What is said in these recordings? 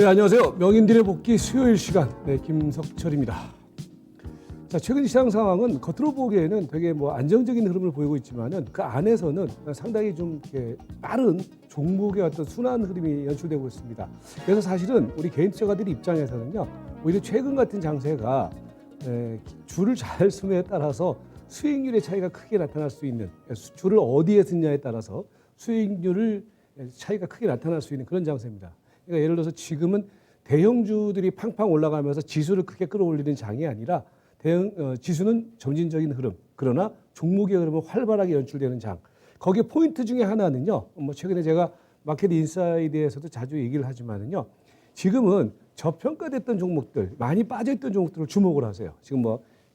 네, 안녕하세요. 명인들의 복귀 수요일 시간, 김석철입니다. 자, 최근 시장 상황은 겉으로 보기에는 되게 안정적인 흐름을 보이고 있지만은 그 안에서는 상당히 좀 이렇게 빠른 종목의 어떤 순환 흐름이 연출되고 있습니다. 그래서 사실은 우리 개인 투자가들 입장에서는요, 오히려 최근 같은 장세가 줄을 잘 쓰느냐에 따라서 수익률의 차이가 크게 나타날 수 있는, 줄을 어디에 쓰느냐에 따라서 수익률을 차이가 크게 나타날 수 있는 그런 장세입니다. 그러니까 예를 들어서 지금은 대형주들이 팡팡 올라가면서 지수를 크게 끌어올리는 장이 아니라 지수는 점진적인 흐름, 그러나 종목의 흐름은 활발하게 연출되는 장. 거기에 포인트 중에 하나는요, 최근에 제가 마켓 인사이드에서도 자주 얘기를 하지만은요, 지금은 저평가됐던 종목들, 많이 빠져있던 종목들을 주목을 하세요. 지금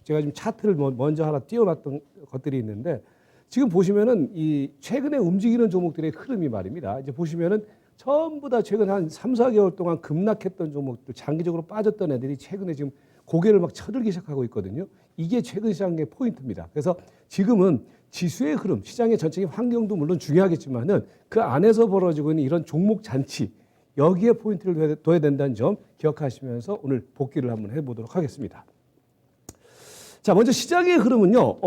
제가 지금 차트를 먼저 하나 띄워놨던 것들이 있는데, 지금 보시면은 이 최근에 움직이는 종목들의 흐름이 말입니다. 이제 보시면은 전부 다 최근 한 3, 4개월 동안 급락했던 종목들, 장기적으로 빠졌던 애들이 최근에 지금 고개를 막 쳐들기 시작하고 있거든요. 이게 최근 시장의 포인트입니다. 그래서 지금은 지수의 흐름, 시장의 전체적인 환경도 물론 중요하겠지만은 그 안에서 벌어지고 있는 이런 종목 잔치, 여기에 포인트를 둬야 된다는 점 기억하시면서 오늘 복귀를 한번 해보도록 하겠습니다. 자, 먼저 시장의 흐름은요,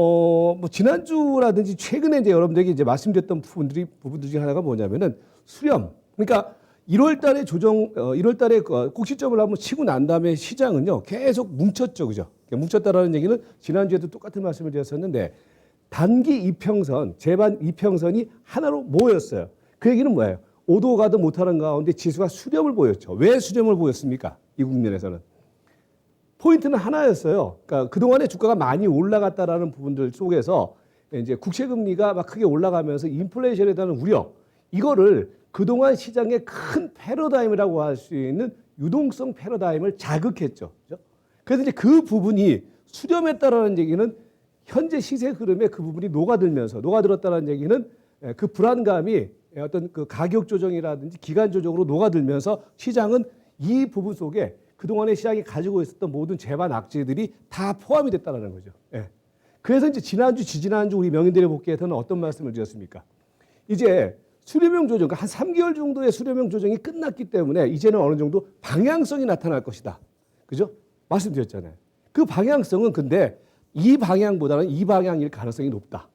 지난주라든지 최근에 이제 여러분들에게 이제 말씀드렸던 부분들 중에 하나가 뭐냐면은 수렴. 그러니까 1월 달에 1월 달에 꼭지점을 한번 치고 난 다음에 시장은요, 계속 뭉쳤죠. 그죠? 뭉쳤다라는 얘기는 지난주에도 똑같은 말씀을 드렸었는데, 단기 이평선, 재반 이평선이 하나로 모였어요. 그 얘기는 뭐예요? 오도 가도 못하는 가운데 지수가 수렴을 보였죠. 왜 수렴을 보였습니까? 이 국면에서는. 포인트는 하나였어요. 그러니까 그동안에 주가가 많이 올라갔다라는 부분들 속에서 이제 국채금리가 막 크게 올라가면서 인플레이션에 대한 우려, 이거를 그동안 시장의 큰 패러다임이라고 할 수 있는 유동성 패러다임을 자극했죠. 그렇죠? 그래서 이제 그 부분이 수렴했다라는 얘기는 현재 시세 흐름에 그 부분이 녹아들었다는 얘기는 그 불안감이 어떤 그 가격 조정이라든지 기간 조정으로 녹아들면서 시장은 이 부분 속에 그동안에 시장이 가지고 있었던 모든 재반 악재들이 다 포함이 됐다는 거죠. 그래서 이제 지난주, 지지난주 우리 명인들의 복귀에서는 어떤 말씀을 드렸습니까? 이제 수렴형 조정, 한 3개월 정도의 수렴형 조정이 끝났기 때문에 이제는 어느 정도 방향성이 나타날 것이다. 그죠? 말씀드렸잖아요. 그 방향성은 근데 이 방향보다는 이 방향일 가능성이 높다.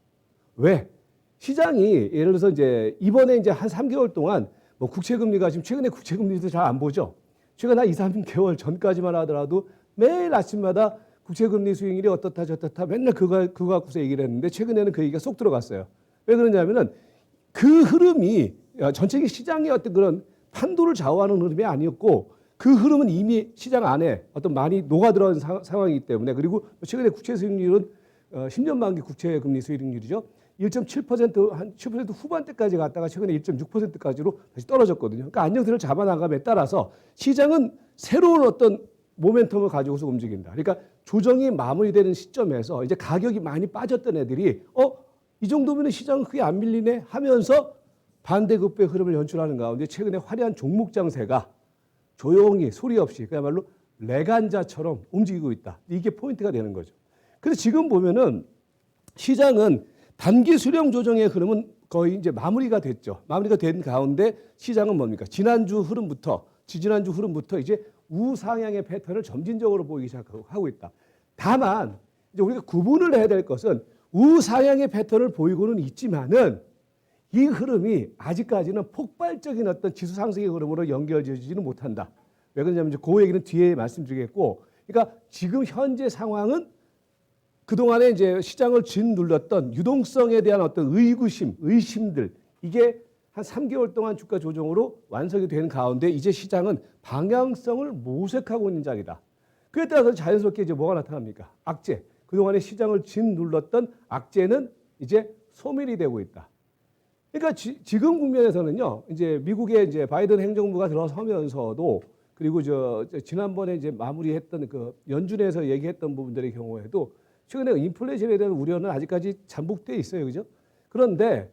왜? 시장이 예를 들어서 이제 이번에 이제 한 3개월 동안 국채금리가 지금 최근에 국채금리도 잘 안 보죠. 최근 한 2, 3개월 전까지만 하더라도 매일 아침마다 국채금리 수익률이 어떻다 저떻다 맨날 그거 갖고서 얘기를 했는데 최근에는 그 얘기가 쏙 들어갔어요. 왜 그러냐면은 그 흐름이 전체적인 시장의 어떤 그런 판도를 좌우하는 흐름이 아니었고 그 흐름은 이미 시장 안에 어떤 많이 녹아들어온 상황이기 때문에 그리고 최근에 국채 수익률은 10년 만기 국채 금리 수익률이죠. 1.7% 한 7% 후반대까지 갔다가 최근에 1.6%까지로 다시 떨어졌거든요. 그러니까 안정세를 잡아나감에 따라서 시장은 새로운 어떤 모멘텀을 가지고서 움직인다. 그러니까 조정이 마무리되는 시점에서 이제 가격이 많이 빠졌던 애들이 이 정도면 시장은 크게 안 밀리네 하면서 반대급부의 흐름을 연출하는 가운데 최근에 화려한 종목 장세가 조용히 소리 없이 그야말로 레간자처럼 움직이고 있다. 이게 포인트가 되는 거죠. 그래서 지금 보면은 시장은 단기 수렴 조정의 흐름은 거의 이제 마무리가 됐죠. 마무리가 된 가운데 시장은 뭡니까? 지지난주 흐름부터 이제 우상향의 패턴을 점진적으로 보이기 시작하고 있다. 다만 이제 우리가 구분을 해야 될 것은 우상향의 패턴을 보이고는 있지만은 이 흐름이 아직까지는 폭발적인 어떤 지수 상승의 흐름으로 연결되지는 못한다. 왜 그러냐면 이제 그 얘기는 뒤에 말씀드리겠고, 그러니까 지금 현재 상황은 그동안에 이제 시장을 짓눌렀던 유동성에 대한 어떤 의심들, 이게 한 3개월 동안 주가 조정으로 완성이 된 가운데 이제 시장은 방향성을 모색하고 있는 장이다. 그에 따라서 자연스럽게 이제 뭐가 나타납니까? 악재. 그동안에 시장을 짓눌렀던 악재는 이제 소멸이 되고 있다. 그러니까 지금 국면에서는요, 이제 미국의 이제 바이든 행정부가 들어서면서도 그리고 지난번에 이제 마무리했던 그 연준에서 얘기했던 부분들의 경우에도 최근에 인플레이션에 대한 우려는 아직까지 잠복돼 있어요. 그죠? 그런데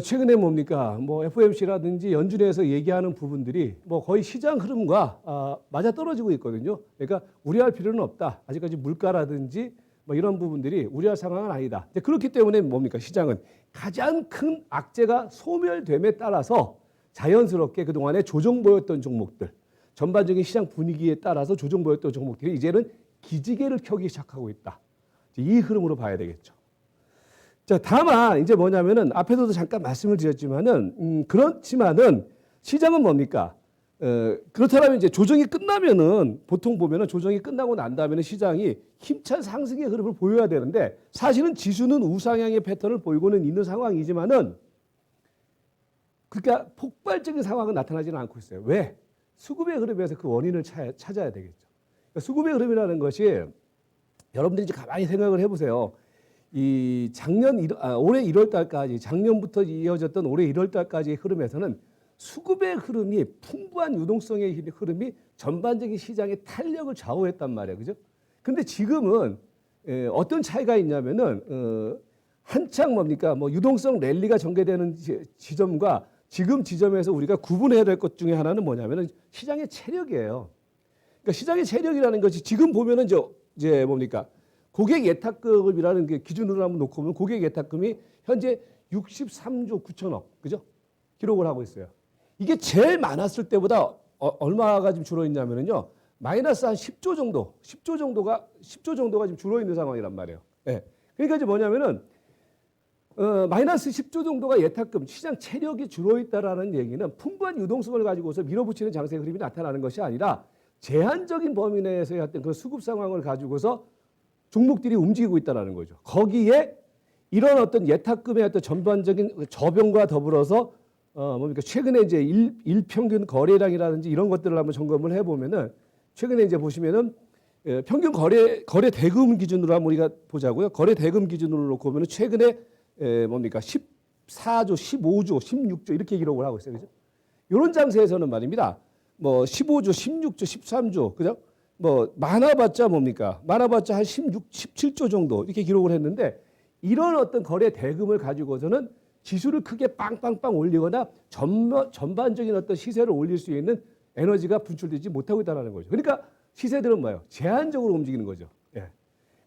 최근에 뭡니까? FOMC라든지 연준에서 얘기하는 부분들이 거의 시장 흐름과 맞아떨어지고 있거든요. 그러니까 우려할 필요는 없다. 아직까지 물가라든지 이런 부분들이 우려할 상황은 아니다. 그렇기 때문에 뭡니까? 시장은 가장 큰 악재가 소멸됨에 따라서 자연스럽게 그동안에 조정 보였던 종목들, 전반적인 시장 분위기에 따라서 조정 보였던 종목들이 이제는 기지개를 켜기 시작하고 있다. 이 흐름으로 봐야 되겠죠. 자, 다만 이제 뭐냐면은 앞에서도 잠깐 말씀을 드렸지만은 그렇지만은 시장은 뭡니까? 그렇다면 이제 조정이 끝나면은 보통 보면은 조정이 끝나고 난 다음에는 시장이 힘찬 상승의 흐름을 보여야 되는데 사실은 지수는 우상향의 패턴을 보이고는 있는 상황이지만은 그러니까 폭발적인 상황은 나타나지는 않고 있어요. 왜? 수급의 흐름에서 그 원인을 찾아야 되겠죠. 그러니까 수급의 흐름이라는 것이 여러분들이 이제 가만히 생각을 해보세요. 이 올해 1월 달까지 작년부터 이어졌던 올해 1월 달까지의 흐름에서는 수급의 흐름이 풍부한 유동성의 흐름이 전반적인 시장의 탄력을 좌우했단 말이에요. 그죠? 근데 지금은 어떤 차이가 있냐면은 한창 뭡니까? 뭐 유동성 랠리가 전개되는 지점과 지금 지점에서 우리가 구분해야 될 것 중에 하나는 뭐냐면은 시장의 체력이에요. 그러니까 시장의 체력이라는 것이 지금 보면은 이제 뭡니까? 고객 예탁금이라는 게 기준으로 한번 놓고 보면 고객 예탁금이 현재 63조 9천억, 그죠? 기록을 하고 있어요. 이게 제일 많았을 때보다 얼마가 좀 줄어 있냐면은요. 마이너스 한 10조 정도, 10조 정도가 지금 줄어 있는 상황이란 말이에요. 예. 그러니까 이제 뭐냐면은 마이너스 10조 정도가 예탁금, 시장 체력이 줄어 있다라는 얘기는 풍부한 유동성을 가지고서 밀어붙이는 장세 흐름이 나타나는 것이 아니라 제한적인 범위 내에서의 어떤 그 수급 상황을 가지고서 종목들이 움직이고 있다는 거죠. 거기에 이런 어떤 예탁금의 어떤 전반적인 저변과 더불어서 뭡니까 최근에 이제 일평균 거래량이라든지 이런 것들을 한번 점검을 해보면은 최근에 이제 보시면은 평균 거래 대금 기준으로 한번 우리가 보자고요. 거래 대금 기준으로 놓고 보면은 최근에 뭡니까 14조, 15조, 16조 이렇게 기록을 하고 있어요. 그죠? 이런 장세에서는 말입니다. 뭐 15조, 16조, 13조, 그죠? 뭐 많아봤자 뭡니까? 많아봤자 한 16, 17조 정도 이렇게 기록을 했는데 이런 어떤 거래 대금을 가지고서는 지수를 크게 빵빵빵 올리거나 전반적인 어떤 시세를 올릴 수 있는 에너지가 분출되지 못하고 있다는 거죠. 그러니까 시세들은 뭐예요? 제한적으로 움직이는 거죠. 예.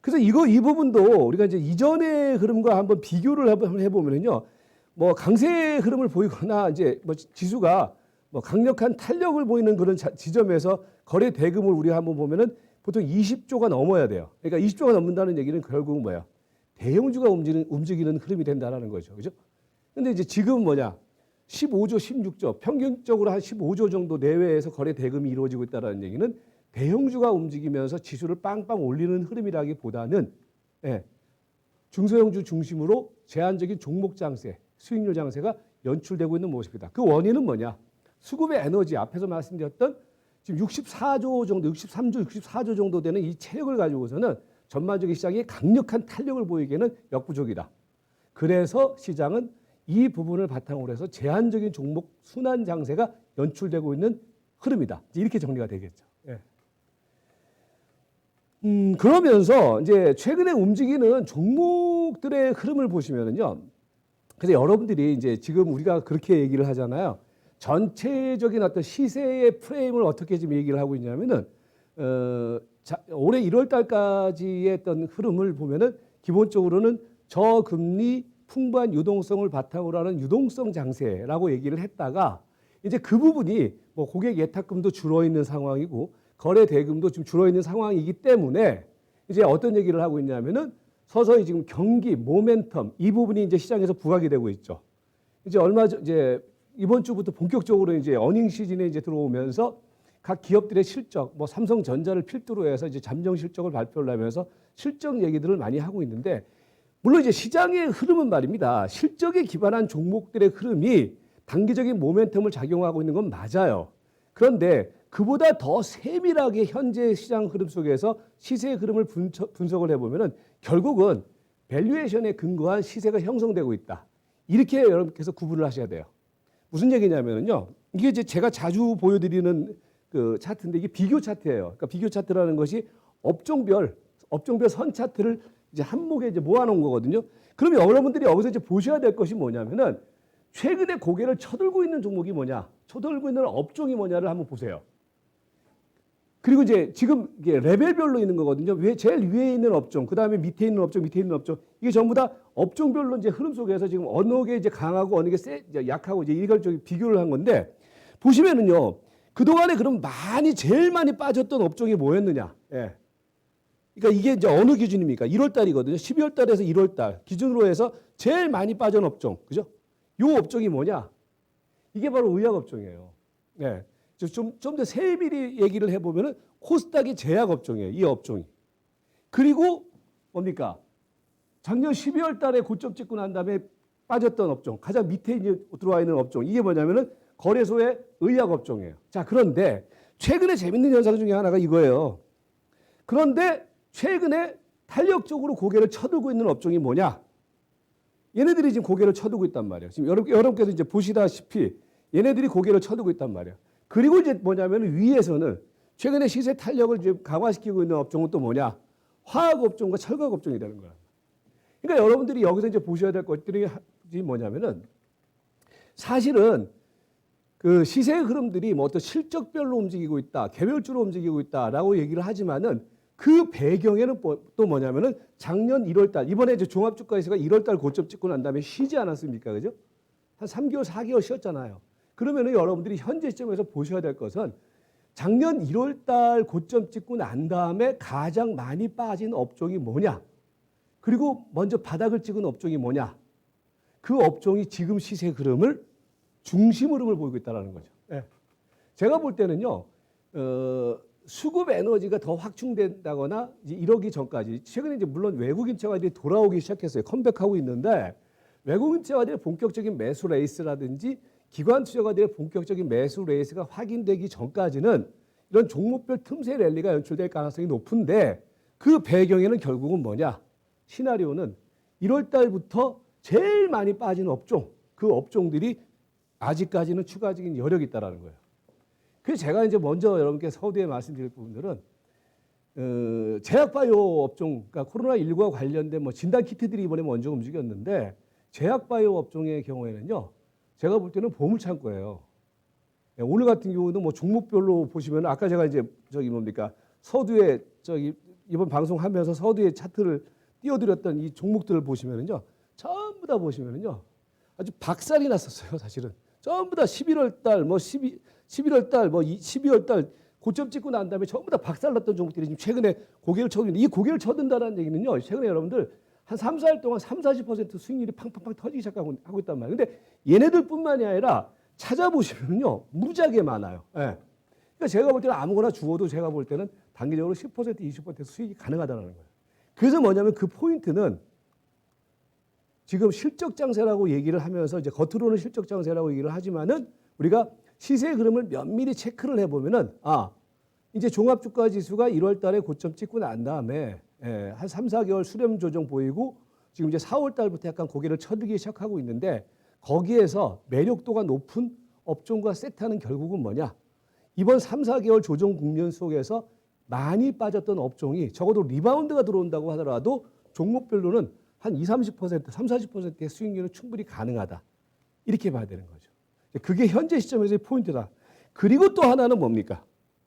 그래서 이 부분도 우리가 이제 이전의 흐름과 한번 비교를 한번 해보면요, 뭐 강세의 흐름을 보이거나 이제 뭐 지수가 뭐 강력한 탄력을 보이는 그런 지점에서 거래 대금을 우리가 한번 보면은 보통 20조가 넘어야 돼요. 그러니까 20조가 넘는다는 얘기는 결국은 뭐야? 대형주가 움직이는 흐름이 된다는 거죠. 그죠? 근데 이제 지금 뭐냐? 15조, 16조, 평균적으로 한 15조 정도 내외에서 거래 대금이 이루어지고 있다는 얘기는 대형주가 움직이면서 지수를 빵빵 올리는 흐름이라기보다는 중소형주 중심으로 제한적인 종목 장세, 수익률 장세가 연출되고 있는 모습이다. 그 원인은 뭐냐? 수급의 에너지, 앞에서 말씀드렸던 지금 64조 정도, 63조, 64조 정도 되는 이 체력을 가지고서는 전반적인 시장이 강력한 탄력을 보이기에는 역부족이다. 그래서 시장은 이 부분을 바탕으로 해서 제한적인 종목 순환 장세가 연출되고 있는 흐름이다. 이렇게 정리가 되겠죠. 예. 그러면서 이제 최근에 움직이는 종목들의 흐름을 보시면은요. 그래서 여러분들이 이제 지금 우리가 그렇게 얘기를 하잖아요. 전체적인 어떤 시세의 프레임을 어떻게 지금 얘기를 하고 있냐면은 올해 1월 달까지의 어떤 흐름을 보면은 기본적으로는 저금리 풍부한 유동성을 바탕으로 하는 유동성 장세라고 얘기를 했다가 이제 그 부분이 뭐 고객 예탁금도 줄어 있는 상황이고 거래 대금도 좀 줄어 있는 상황이기 때문에 이제 어떤 얘기를 하고 있냐면은 서서히 지금 경기 모멘텀 이 부분이 이제 시장에서 부각이 되고 있죠. 이제 이제 이번 주부터 본격적으로 이제 어닝 시즌에 이제 들어오면서 각 기업들의 실적, 뭐 삼성전자를 필두로 해서 이제 잠정 실적을 발표를 하면서 실적 얘기들을 많이 하고 있는데 물론 이제 시장의 흐름은 말입니다. 실적에 기반한 종목들의 흐름이 단기적인 모멘텀을 작용하고 있는 건 맞아요. 그런데 그보다 더 세밀하게 현재 시장 흐름 속에서 시세의 흐름을 분석을 해보면은 결국은 밸류에이션에 근거한 시세가 형성되고 있다. 이렇게 여러분께서 구분을 하셔야 돼요. 무슨 얘기냐면요. 이게 이제 제가 자주 보여드리는 그 차트인데 이게 비교 차트예요. 그러니까 비교 차트라는 것이 업종별 선 차트를 이제 한목에 이제 모아놓은 거거든요. 그러면 여러분들이 여기서 이제 보셔야 될 것이 뭐냐면은 최근에 고개를 쳐들고 있는 종목이 뭐냐, 쳐들고 있는 업종이 뭐냐를 한번 보세요. 그리고 이제 지금 이게 레벨별로 있는 거거든요. 제일 위에 있는 업종, 그 다음에 밑에 있는 업종, 밑에 있는 업종, 이게 전부 다 업종별로 이제 흐름 속에서 지금 어느 게 이제 강하고 어느 게 약하고 이제 이걸 좀 비교를 한 건데 보시면은요, 그동안에 그럼 제일 많이 빠졌던 업종이 뭐였느냐? 예. 그러니까 이게 이제 어느 기준입니까? 1월 달이거든요. 12월 달에서 1월 달 기준으로 해서 제일 많이 빠진 업종. 그죠? 요 업종이 뭐냐? 이게 바로 의약 업종이에요. 예. 좀 더 세밀히 얘기를 해보면은 코스닥이 제약 업종이에요. 이 업종이. 그리고 뭡니까? 작년 12월 달에 고점 찍고 난 다음에 빠졌던 업종. 가장 밑에 이제 들어와 있는 업종. 이게 뭐냐면은 거래소의 의약 업종이에요. 자, 그런데 최근에 재밌는 현상 중에 하나가 이거예요. 그런데 최근에 탄력적으로 고개를 쳐들고 있는 업종이 뭐냐? 얘네들이 지금 고개를 쳐들고 있단 말이에요. 지금 여러분께서 이제 보시다시피 얘네들이 고개를 쳐들고 있단 말이에요. 그리고 이제 뭐냐면 위에서는 최근에 시세 탄력을 지금 강화시키고 있는 업종은 또 뭐냐? 화학 업종과 철강 업종이 되는 거야. 그러니까 여러분들이 여기서 이제 보셔야 될 것들이 뭐냐면은 사실은 그 시세 흐름들이 뭐 어떤 실적별로 움직이고 있다, 개별주로 움직이고 있다라고 얘기를 하지만은 그 배경에는 또 뭐냐면은 작년 1월 달, 이번에 이제 종합주가지수가 1월 달 고점 찍고 난 다음에 쉬지 않았습니까? 그죠? 한 3개월, 4개월 쉬었잖아요. 그러면은 여러분들이 현재 시점에서 보셔야 될 것은 작년 1월 달 고점 찍고 난 다음에 가장 많이 빠진 업종이 뭐냐? 그리고 먼저 바닥을 찍은 업종이 뭐냐? 그 업종이 지금 시세 흐름을 중심 흐름을 보이고 있다는 거죠. 예. 제가 볼 때는요, 수급 에너지가 더 확충된다거나 이제 이러기 전까지 최근에 이제 물론 외국인 투자가들이 돌아오기 시작했어요. 컴백하고 있는데 외국인 투자가들의 본격적인 매수 레이스라든지 기관 투자가들의 본격적인 매수 레이스가 확인되기 전까지는 이런 종목별 틈새 랠리가 연출될 가능성이 높은데 그 배경에는 결국은 뭐냐? 시나리오는 1월 달부터 제일 많이 빠진 업종, 그 업종들이 아직까지는 추가적인 여력이 있다는 거예요. 그래서 제가 이제 먼저 여러분께 서두에 말씀드릴 부분들은 제약바이오 업종, 그러니까 코로나19와 관련된 뭐 진단키트들이 이번에 먼저 움직였는데 제약바이오 업종의 경우에는요, 제가 볼 때는 보물창고예요. 오늘 같은 경우는 뭐 종목별로 보시면 아까 제가 이제 서두에 이번 방송하면서 서두에 차트를 띄워드렸던 이 종목들을 보시면은요, 전부 다 보시면은요, 아주 박살이 났었어요, 사실은. 전부 다 11월 달, 11월 달, 12월 달 고점 찍고 난 다음에 전부 다 박살났던 종목들이 지금 최근에 고개를 쳐드는데 이 고개를 쳐든다는 얘기는요, 최근에 여러분들 한 3, 4일 동안 40% 수익률이 팡팡팡 터지기 시작하고 있단 말이에요. 근데 얘네들뿐만이 아니라 찾아보시면요, 무지하게 많아요. 예. 그러니까 제가 볼 때는 아무거나 주어도 제가 볼 때는 단기적으로 10%, 20% 수익이 가능하다는 거예요. 그래서 뭐냐면 그 포인트는 지금 실적 장세라고 얘기를 하면서 이제 겉으로는 실적 장세라고 얘기를 하지만은 우리가 시세 흐름을 면밀히 체크를 해보면은 이제 종합주가 지수가 1월 달에 고점 찍고 난 다음에 한 3, 4개월 수렴 조정 보이고 지금 이제 4월 달부터 약간 고개를 쳐들기 시작하고 있는데 거기에서 매력도가 높은 업종과 섹터는 결국은 뭐냐? 이번 3, 4개월 조정 국면 속에서 많이 빠졌던 업종이 적어도 리바운드가 들어온다고 하더라도 종목별로는 한 20, 30%, 30, 40%의 수익률은 충분히 가능하다. 이렇게 봐야 되는 거죠. 그게 현재 시점에서의 포인트다. 그리고 또 하나는 뭡니까?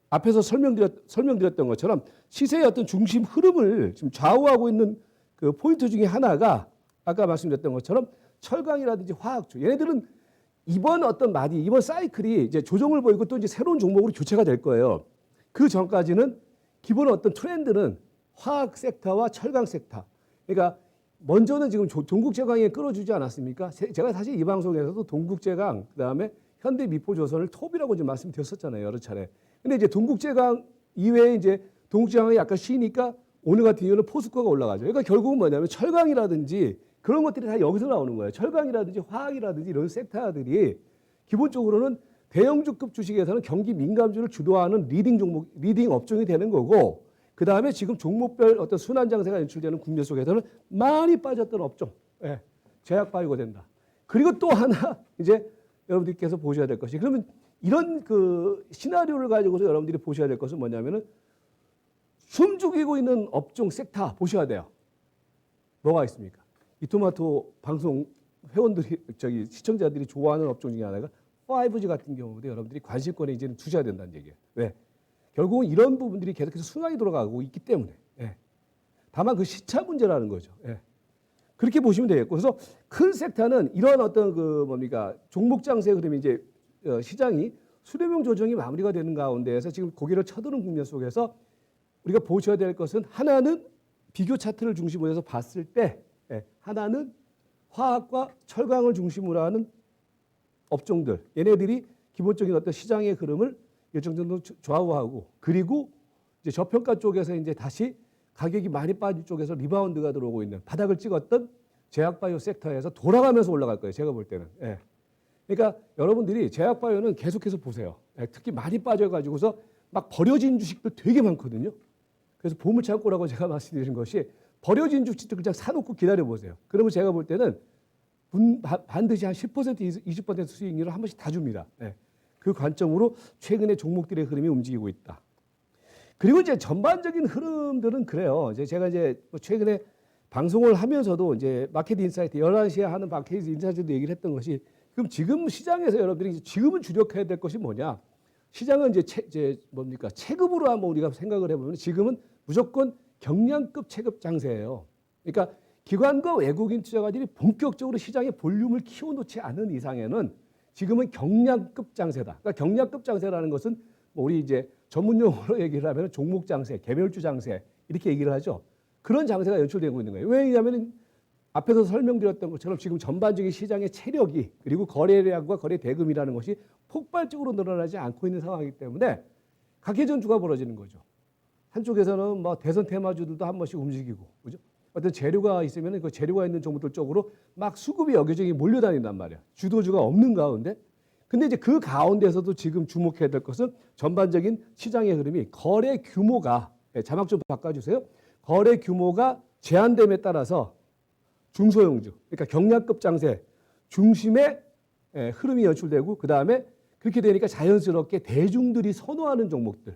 앞에서 설명드렸던 것처럼 시세의 어떤 중심 흐름을 지금 좌우하고 있는 그 포인트 중에 하나가 아까 말씀드렸던 것처럼 철강이라든지 화학주. 얘네들은 이번 사이클이 이제 조정을 보이고 또 이제 새로운 종목으로 교체가 될 거예요. 그 전까지는 기본 어떤 트렌드는 화학 섹터와 철강 섹터. 그러니까 먼저는 지금 동국제강에 끌어주지 않았습니까? 제가 사실 이 방송에서도 동국제강, 그다음에 현대미포조선을 톱이라고 좀 말씀드렸었잖아요, 여러 차례. 근데 이제 동국제강 이외에 이제 동국제강이 약간 쉬니까 오늘 같은 경우는 포스코가 올라가죠. 그러니까 결국은 뭐냐면 철강이라든지 그런 것들이 다 여기서 나오는 거예요. 철강이라든지 화학이라든지 이런 섹터들이 기본적으로는 대형주급 주식에서는 경기 민감주를 주도하는 리딩 업종이 되는 거고, 그 다음에 지금 종목별 어떤 순환 장세가 연출되는 국면 속에서는 많이 빠졌던 업종, 제약 바이오가 된다. 그리고 또 하나 이제 여러분들께서 보셔야 될 것이, 그러면 이런 그 시나리오를 가지고서 여러분들이 보셔야 될 것은 뭐냐면은 숨죽이고 있는 업종 섹터 보셔야 돼요. 뭐가 있습니까? 이토마토 방송 회원들이 시청자들이 좋아하는 업종 중에 하나가 5G 같은 경우도 여러분들이 관심권에 이제는 두셔야 된다는 얘기예요. 왜? 결국은 이런 부분들이 계속해서 순환이 돌아가고 있기 때문에. 다만 그 시차 문제라는 거죠. 그렇게 보시면 되겠고, 그래서 큰 섹터는 이런 어떤 종목 장세 흐름이 이제 시장이 수렴형 조정이 마무리가 되는 가운데에서 지금 고개를 쳐드는 국면 속에서 우리가 보셔야 될 것은 하나는 비교 차트를 중심으로 해서 봤을 때 하나는 화학과 철강을 중심으로 하는 업종들 얘네들이 기본적인 어떤 시장의 흐름을 일정 정도 좌우하고 그리고 이제 저평가 쪽에서 이제 다시 가격이 많이 빠진 쪽에서 리바운드가 들어오고 있는 바닥을 찍었던 제약바이오 섹터에서 돌아가면서 올라갈 거예요. 제가 볼 때는. 그러니까 여러분들이 제약바이오는 계속해서 보세요. 특히 많이 빠져가지고서 막 버려진 주식들 되게 많거든요. 그래서 보물창고라고 제가 말씀드린 것이 버려진 주식들 그냥 사놓고 기다려보세요. 그러면 제가 볼 때는 반드시 한 10% 20% 수익률을 한 번씩 다 줍니다. 그 관점으로 최근에 종목들의 흐름이 움직이고 있다. 그리고 이제 전반적인 흐름들은 그래요. 제가 이제 최근에 방송을 하면서도 이제 마켓 인사이트 11시에 하는 마켓 인사이트도 얘기를 했던 것이 그럼 지금 시장에서 여러분들이 지금은 주력해야 될 것이 뭐냐? 시장은 이제 뭡니까? 체급으로 한번 우리가 생각을 해보면 지금은 무조건 경량급 체급 장세예요. 그러니까 기관과 외국인 투자가들이 본격적으로 시장의 볼륨을 키워놓지 않은 이상에는 지금은 경량급 장세다. 그러니까 경량급 장세라는 것은 뭐 우리 이제 전문 용어로 얘기를 하면 종목 장세, 개별주 장세 이렇게 얘기를 하죠. 그런 장세가 연출되고 있는 거예요. 왜냐하면 앞에서 설명드렸던 것처럼 지금 전반적인 시장의 체력이 그리고 거래량과 거래 대금이라는 것이 폭발적으로 늘어나지 않고 있는 상황이기 때문에 각해전주가 벌어지는 거죠. 한쪽에서는 뭐 대선 테마주들도 한 번씩 움직이고, 그죠? 어떤 재료가 있으면 그 재료가 있는 종목들 쪽으로 막 수급이 여기저기 몰려다닌단 말이야. 주도주가 없는 가운데. 근데 이제 그 가운데서도 지금 주목해야 될 것은 전반적인 시장의 흐름이 거래 규모가 자막 좀 바꿔주세요. 거래 규모가 제한됨에 따라서 중소형주, 그러니까 경량급 장세 중심의 흐름이 연출되고 그 다음에 그렇게 되니까 자연스럽게 대중들이 선호하는 종목들.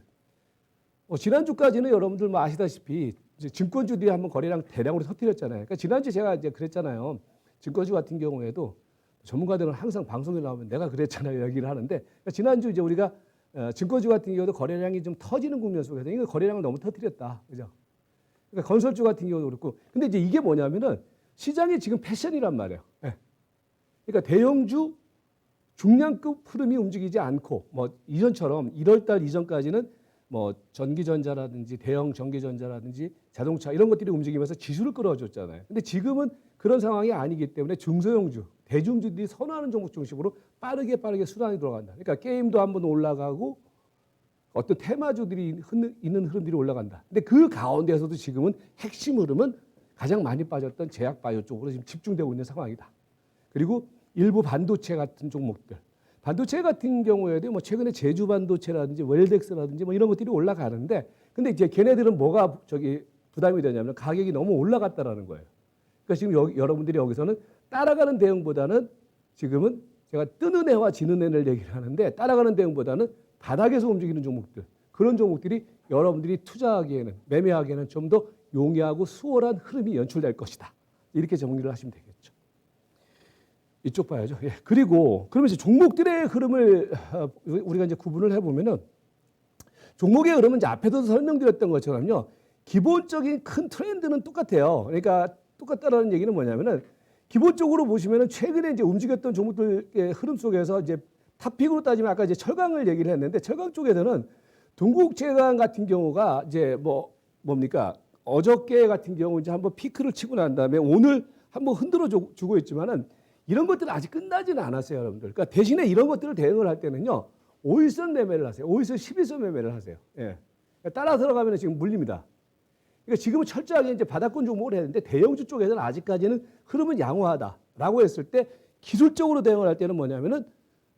지난주까지는 여러분들 뭐 아시다시피 이제 증권주들이 한번 거래량 대량으로 터뜨렸잖아요. 그러니까 지난주 제가 이제 그랬잖아요. 증권주 같은 경우에도 전문가들은 항상 방송에 나오면 내가 그랬잖아요 얘기를 하는데 그러니까 지난주 이제 우리가 증권주 같은 경우도 거래량이 좀 터지는 국면 속에서 이거 거래량을 너무 터뜨렸다, 그죠? 그러니까 건설주 같은 경우도 그렇고 근데 이제 이게 뭐냐면은 시장이 지금 패션이란 말이에요. 그러니까 대형주 중량급 흐름이 움직이지 않고 뭐 이전처럼 1월달 이전까지는 뭐 전기전자라든지 대형 전기전자라든지 자동차 이런 것들이 움직이면서 지수를 끌어줬잖아요. 근데 지금은 그런 상황이 아니기 때문에 중소형주, 대중주들이 선호하는 종목 중심으로 빠르게 순환이 들어간다. 그러니까 게임도 한번 올라가고 어떤 테마주들이 있는 흐름들이 올라간다. 근데 그 가운데서도 지금은 핵심 흐름은 가장 많이 빠졌던 제약바이오 쪽으로 지금 집중되고 있는 상황이다. 그리고 일부 반도체 같은 종목들. 반도체 같은 경우에도 뭐 최근에 제주 반도체라든지 웰덱스라든지 뭐 이런 것들이 올라가는데 근데 이제 걔네들은 뭐가 부담이 되냐면 가격이 너무 올라갔다라는 거예요. 그러니까 지금 여러분들이 여기서는 따라가는 대응보다는 지금은 제가 뜨는 애와 지는 애를 얘기를 하는데 따라가는 대응보다는 바닥에서 움직이는 종목들 그런 종목들이 여러분들이 투자하기에는 매매하기에는 좀 더 용이하고 수월한 흐름이 연출될 것이다. 이렇게 정리를 하시면 되겠죠. 이쪽 봐야죠. 그리고 그러면 이제 종목들의 흐름을 우리가 이제 구분을 해보면은 종목의 흐름은 이제 앞에도 설명드렸던 것처럼요. 기본적인 큰 트렌드는 똑같아요. 그러니까 똑같다라는 얘기는 뭐냐면은 기본적으로 보시면은 최근에 이제 움직였던 종목들의 흐름 속에서 이제 탑픽으로 따지면 아까 이제 철강을 얘기를 했는데 철강 쪽에서는 동국제강 같은 경우가 이제 뭡니까 어저께 같은 경우 이제 한번 피크를 치고 난 다음에 오늘 한번 흔들어 주고 있지만은 이런 것들은 아직 끝나지는 않았어요, 여러분들. 그러니까 대신에 이런 것들을 대응을 할 때는요, 5일선 매매를 하세요. 5일선, 11선 매매를 하세요. 따라 들어가면 지금 물립니다. 그러니까 지금은 철저하게 이제 바닥권 종목을 했는데 대형주 쪽에서는 아직까지는 흐름은 양호하다라고 했을 때 기술적으로 대응을 할 때는 뭐냐면은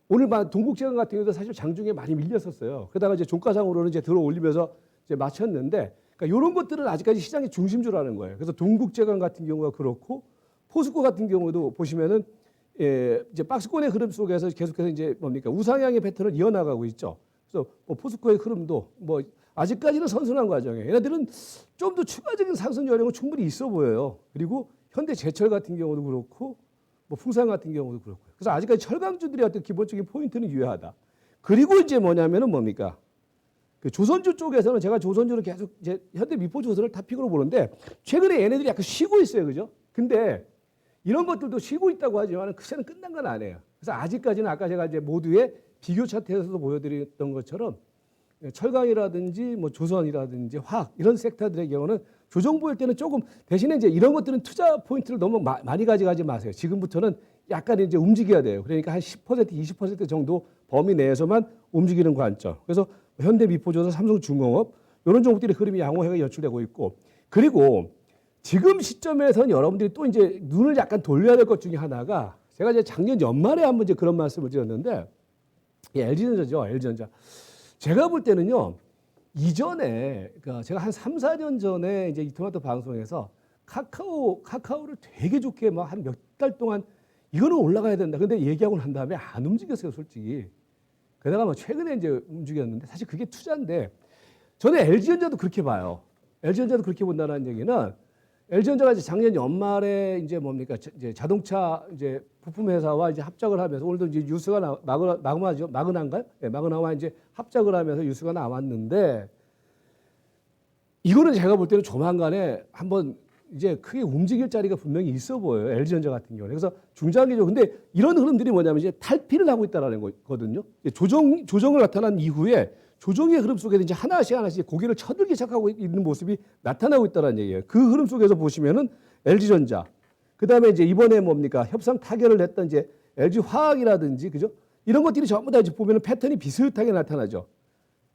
오늘 동국제강 같은 경우도 사실 장중에 많이 밀렸었어요. 그러다가 이제 종가상으로는 이제 들어 올리면서 이제 맞췄는데 그러니까 이런 것들은 아직까지 시장의 중심주라는 거예요. 그래서 동국제강 같은 경우가 그렇고 포스코 같은 경우도 보시면은 이제 박스권의 흐름 속에서 계속해서 이제 뭡니까 우상향의 패턴을 이어나가고 있죠. 그래서 포스코의 흐름도 아직까지는 선순환 과정이에요. 얘네들은 좀 더 추가적인 상승 여력은 충분히 있어 보여요. 그리고 현대제철 같은 경우도 그렇고 풍산 같은 경우도 그렇고요. 그래서 아직까지 철강주들의 어떤 기본적인 포인트는 유효하다. 그리고 이제 뭐냐면은 뭡니까 그 조선주 쪽에서는 제가 조선주를 계속 이제 현대미포조선을 탑픽으로 보는데 최근에 얘네들이 약간 쉬고 있어요, 그죠? 근데 이런 것들도 쉬고 있다고 하지만 그새는 끝난 건 아니에요. 그래서 아직까지는 아까 제가 이제 모두의 비교 차트에서도 보여드렸던 것처럼 철강이라든지 뭐 조선이라든지 화학 이런 섹터들의 경우는 조정 보일 때는 조금 대신에 이제 이런 것들은 투자 포인트를 너무 많이 가져가지 마세요. 지금부터는 약간 이제 움직여야 돼요. 그러니까 한 10%, 20% 정도 범위 내에서만 움직이는 관점. 그래서 현대 미포조선, 삼성중공업 이런 종목들의 흐름이 양호하게 연출되고 있고, 그리고 지금 시점에서는 여러분들이 또 이제 눈을 약간 돌려야 될 것 중에 하나가, 제가 이제 작년 연말에 한번 이제 그런 말씀을 드렸는데, LG전자죠, LG전자. 제가 볼 때는요, 이전에, 그러니까 제가 한 3, 4년 전에 이제 이토마토 방송에서 카카오를 되게 좋게 막 한 몇 달 동안 이거는 올라가야 된다. 근데 얘기하고 난 다음에 안 움직였어요, 솔직히. 게다가 뭐 최근에 이제 움직였는데, 사실 그게 투자인데, 저는 LG전자도 그렇게 봐요. LG전자도 그렇게 본다는 얘기는, LG전자가 이제 작년 연말에 이제 뭡니까, 이제 자동차 이제 부품 회사와 이제 합작을 하면서, 오늘도 이제 뉴스가 마그나인가요? 네, 마그나와 이제 합작을 하면서 뉴스가 나왔는데, 이거는 제가 볼 때는 조만간에 한번 이제 크게 움직일 자리가 분명히 있어 보여요. LG전자 같은 경우는. 그래서 중장기적으로. 근데 이런 흐름들이 뭐냐면 이제 탈피를 하고 있다라는 거거든요. 조정을 나타난 이후에 조정의 흐름 속에서 이제 하나씩 고개를 쳐들기 시작하고 있는 모습이 나타나고 있다는 얘기예요. 그 흐름 속에서 보시면은 LG전자, 그 다음에 이제 이번에 뭡니까, 협상 타결을 했던 이제 LG화학이라든지, 그죠? 이런 것들이 전부 다 이제 보면은 패턴이 비슷하게 나타나죠.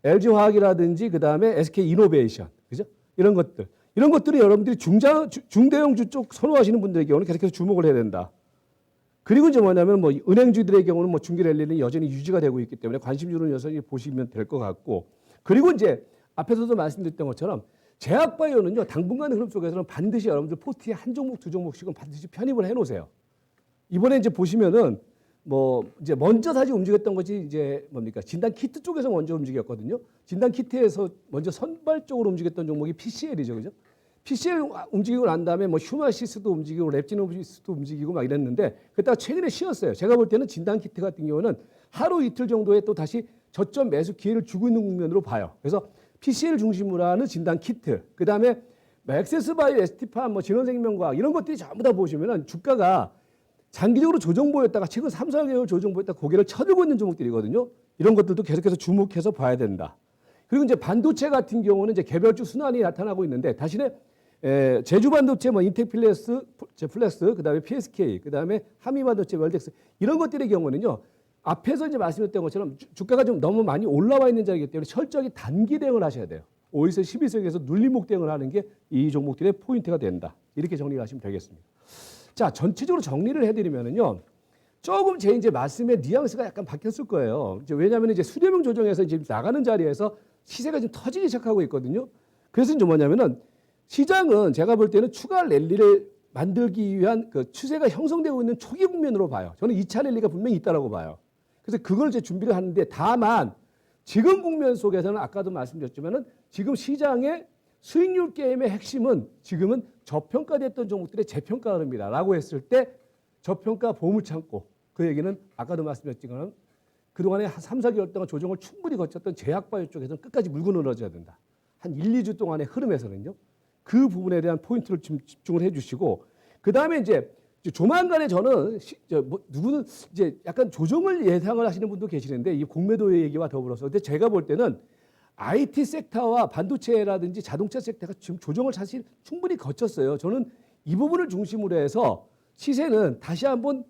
LG화학이라든지, 그 다음에 SK이노베이션, 그죠? 이런 것들이 여러분들이 중대형주 쪽 선호하시는 분들의 경우는 계속해서 주목을 해야 된다. 그리고 이제 뭐냐면 뭐 은행주들의 경우는 뭐 중기 랠리는 여전히 유지가 되고 있기 때문에 관심주는 여전히 보시면 될 것 같고, 그리고 이제 앞에서도 말씀드렸던 것처럼 제약바이오는요, 당분간의 흐름 속에서는 반드시 여러분들 포트에 한 종목, 두 종목씩은 반드시 편입을 해 놓으세요. 이번에 이제 보시면은 뭐 이제 먼저 사실 움직였던 것이 이제 뭡니까, 진단 키트 쪽에서 먼저 움직였거든요. 진단 키트에서 먼저 선발적으로 움직였던 종목이 PCL이죠, 그죠? PCL 움직이고 난 다음에 뭐 휴마시스도 움직이고 랩지노시스도 움직이고 막 이랬는데, 그때가 최근에 쉬었어요. 제가 볼 때는 진단 키트 같은 경우는 하루 이틀 정도에 또 다시 저점 매수 기회를 주고 있는 국면으로 봐요. 그래서 PCL 중심으로 하는 진단 키트, 그 다음에 엑세스바이오, ST팜, 뭐 진원생명과학 이런 것들이 전부 다 보시면은 주가가 장기적으로 조정 보였다가 최근 3, 4개월 조정 보였다가 고개를 쳐들고 있는 종목들이거든요. 이런 것들도 계속해서 주목해서 봐야 된다. 그리고 이제 반도체 같은 경우는 이제 개별주 순환이 나타나고 있는데, 대신에 제주 반도체, 뭐 인텍플렉스, 플렉스, 그다음에 PSK, 그다음에 하미 반도체, 월덱스 이런 것들의 경우는요, 앞에서 이제 말씀드렸던 것처럼 주가가 좀 너무 많이 올라와 있는 자리이기 때문에 철저히 단기 대응을 하셔야 돼요. 5일선, 12선에서 눌림목 대응을 하는 게 이 종목들의 포인트가 된다. 이렇게 정리를 하시면 되겠습니다. 자, 전체적으로 정리를 해드리면은요, 조금 제 이제 말씀의 뉘앙스가 약간 바뀌었을 거예요. 이제 왜냐하면 이제 수렴형 조정에서 지금 나가는 자리에서 시세가 좀 터지기 시작하고 있거든요. 그래서 이제 뭐냐면은 시장은 제가 볼 때는 추가 랠리를 만들기 위한 그 추세가 형성되고 있는 초기 국면으로 봐요. 저는 2차 랠리가 분명히 있다라고 봐요. 그래서 그걸 이제 준비를 하는데, 다만 지금 국면 속에서는 아까도 말씀드렸지만은 지금 시장의 수익률 게임의 핵심은 지금은 저평가됐던 종목들의 재평가 흐름이다라고 했을 때, 저평가 보물 창고, 그 얘기는 아까도 말씀드렸지만 그동안에 한 3, 4개월 동안 조정을 충분히 거쳤던 제약바이오 쪽에서는 끝까지 물고 늘어져야 된다. 한 1, 2주 동안의 흐름에서는요. 그 부분에 대한 포인트를 좀 집중을 해 주시고, 그다음에 이제 조만간에 저는 누구는 이제 약간 조정을 예상을 하시는 분도 계시는데, 이 공매도의 얘기와 더불어서, 근데 제가 볼 때는 IT 섹터와 반도체라든지 자동차 섹터가 지금 조정을 사실 충분히 거쳤어요. 저는 이 부분을 중심으로 해서 시세는 다시 한번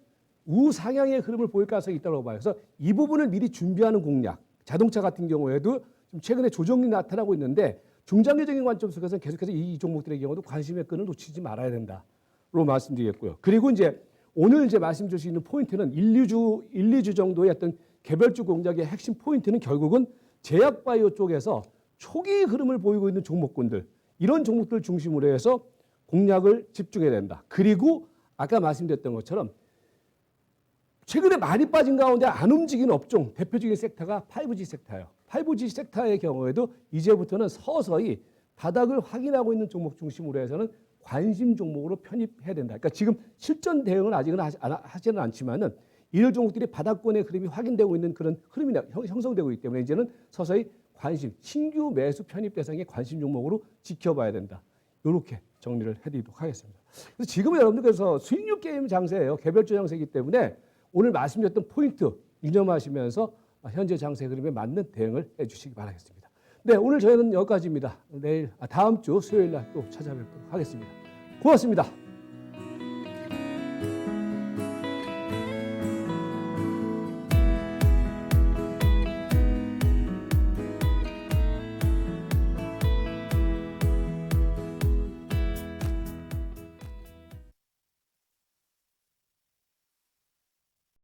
우상향의 흐름을 보일 가능성이 있다고 봐요. 그래서 이 부분을 미리 준비하는 공략. 자동차 같은 경우에도 좀 최근에 조정이 나타나고 있는데, 중장기적인 관점 속에서는 계속해서 이 종목들의 경우도 관심의 끈을 놓치지 말아야 된다로 말씀드리겠고요. 그리고 이제 오늘 이제 말씀드릴 수 있는 포인트는 1, 2주 정도의 어떤 개별주 공략의 핵심 포인트는 결국은 제약바이오 쪽에서 초기 흐름을 보이고 있는 종목군들, 이런 종목들 중심으로 해서 공략을 집중해야 된다. 그리고 아까 말씀드렸던 것처럼 최근에 많이 빠진 가운데 안 움직이는 업종, 대표적인 섹터가 5G 섹터예요. 5G 섹터의 경우에도 이제부터는 서서히 바닥을 확인하고 있는 종목 중심으로 해서는 관심 종목으로 편입해야 된다. 그러니까 지금 실전 대응은 아직은 하지는 않지만은 이런 종목들이 바닥권의 흐름이 확인되고 있는 그런 흐름이 형성되고 있기 때문에 이제는 서서히 관심, 신규 매수 편입 대상의 관심 종목으로 지켜봐야 된다. 이렇게 정리를 해드리도록 하겠습니다. 그래서 지금은 여러분들 그래서 수익률 게임 장세예요. 개별주 장세이기 때문에 오늘 말씀드렸던 포인트 유념하시면서 현재 장세 흐름에 맞는 대응을 해주시기 바라겠습니다. 네, 오늘 저희는 여기까지입니다. 다음 주 수요일 날 또 찾아뵙도록 하겠습니다. 고맙습니다.